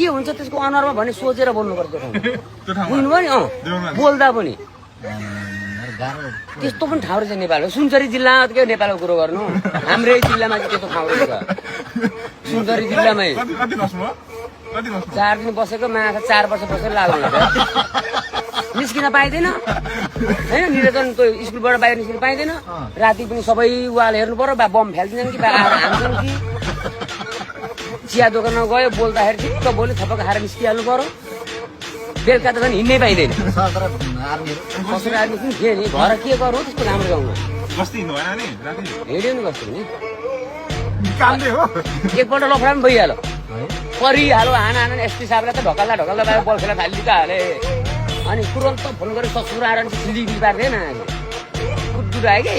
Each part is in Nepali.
के हुन्छ त्यसको अनुहारमा भने सोचेर बोल्नुपर्छ बुझ्नुभयो नि बोल्दा पनि त्यस्तो पनि ठाउँ रहेछ नेपालको सुनसरी जिल्लामा के नेपालको कुरो गर्नु हाम्रै जिल्लामा चाहिँ त्यस्तो ठाउँ रहेछ सुनसरी जिल्लामै 4 दिन बसेको माछा 4 वर्ष बसेर लाग्नु निस्किन पाइँदैन होइन निरञ्जन त्यो स्कुलबाट बाहिर निस्किन पाइँदैन राति पनि सबै वाल हेर्नु पर्यो बा बम फ्याल्दिन्छन् कि बा आएर हान्छन् कि चिया दोकानमा गयो बोल्दाखेरि ठिक्क बोल्यो थपक्क खाएर निस्किहाल्नु पर्यो बेलुका त झन् हिँड्नै पाइँदैन कसरी आदमी पनि थिएँ नि घर के गर्नु त्यस्तो राम्रो गाउँमा हिँड्यो नि कस्तो नि एकपल्ट लफडा पनि भइहाल्यो परिहाल्यो हाना एसपी साहबलाई त ढकल्ला बाहिर बल खेला थालिदिएको हाले अनि तुरन्त फोन गरेर ससुर आएर सिलिगिरी पार्दैन कुद्दुर आयो कि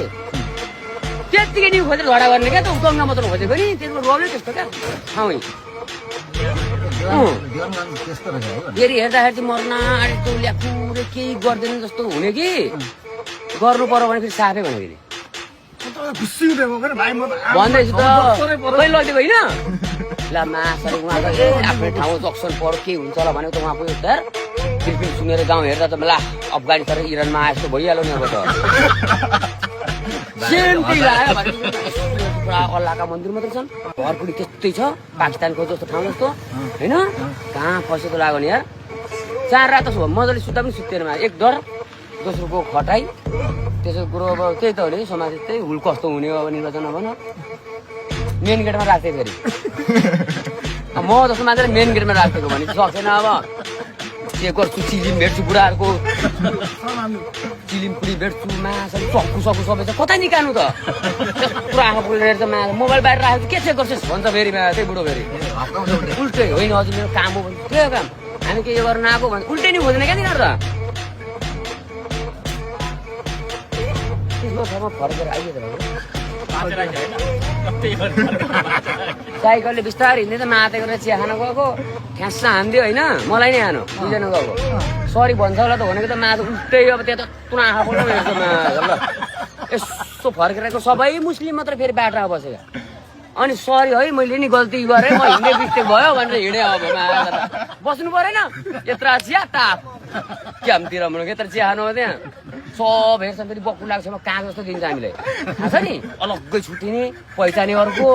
त्यत्तिकै नि खोजेर झगडा गर्ने क्या त गङ्गा मात्र खोजेको नि त्यसमा रोल्यो त्यस्तो क्या ठाउँ फेरि हेर्दाखेरि चाहिँ मर्न आँटेको ल्याकुरे केही गर्दैन जस्तो हुने कि गर्नु पर्यो भने फेरि साफै भने फेरि भन्दैछु त खै लगिदिएको होइन ल मासहरू उहाँको आफ्नो ठाउँ जक्सन पर्यो के हुन्छ होला भनेको त उहाँ पुग्यो तर फिलिपिन सुनेर गाउँ हेर्दा त ला अफगानिस्तान र इरानमा आए जस्तो भइहाल्यो नि अब त पुरा अल्लाहका मन्दिर मात्रै छन् घरपुरी त्यस्तै छ पाकिस्तानको जस्तो ठाउँ जस्तो होइन कहाँ फसेको लाग्यो नि यार 4 रात मजाले सुत्दा पनि सुत्दैन एक डर दोस्रोको खटाइ त्यसो कुरो अब त्यही त हो नि समाज त्यही हुल कस्तो हुने हो अब निर्वाचन भन मेन गेटमा राख्थे फेरि म जस्तो मान्छेले मेन गेटमा राखिदिएको भने सक्दैन अब के गर्छु चिलिम भेट्छु बुढाहरूको चिलिम पुरी भेट्छु मासु सक्कु सबै छ कता निकाल्नु त पुरा आँखा बोलेर त मोबाइल बाहिर राखेको के चेक गर्छस् भन्छ फेरि त्यही बुढो फेरि उल्टै होइन हजुर मेरो काम हो भने त्यही हो काम हामी के गर्न आएको भने उल्टै नि खोज्दैन क्या तिनीहरू त त्यसको ठाउँमा फर्केर आइदियो साइकलले बिस्तारै हिँड्दै त मातेको र चिया खान गएको ठ्यास्सा हान्दियो होइन मलाई नै हानो दुईजना गएको सरी भन्छ होला त भनेको त माथि उल्टै अब त्यहाँ त पुरा आँखा बोल्नु ल यसो फर्केर सबै मुस्लिम मात्र फेरि बाटोमा बसेका अनि सरी है मैले नि गल्ती गरेँ म हिँड्ने मिस्टेक भयो भनेर हिँडेँ अब बस्नु परेन यत्र चिया ताप क्यामतिर भनेको यत्र चिया खानु हो त्यहाँ सब हेर्छ फेरि बक्कु लाग्छ कहाँ जस्तो दिन्छ हामीलाई थाहा छ नि अलग्गै छुट्टिने पहिचाने अर्को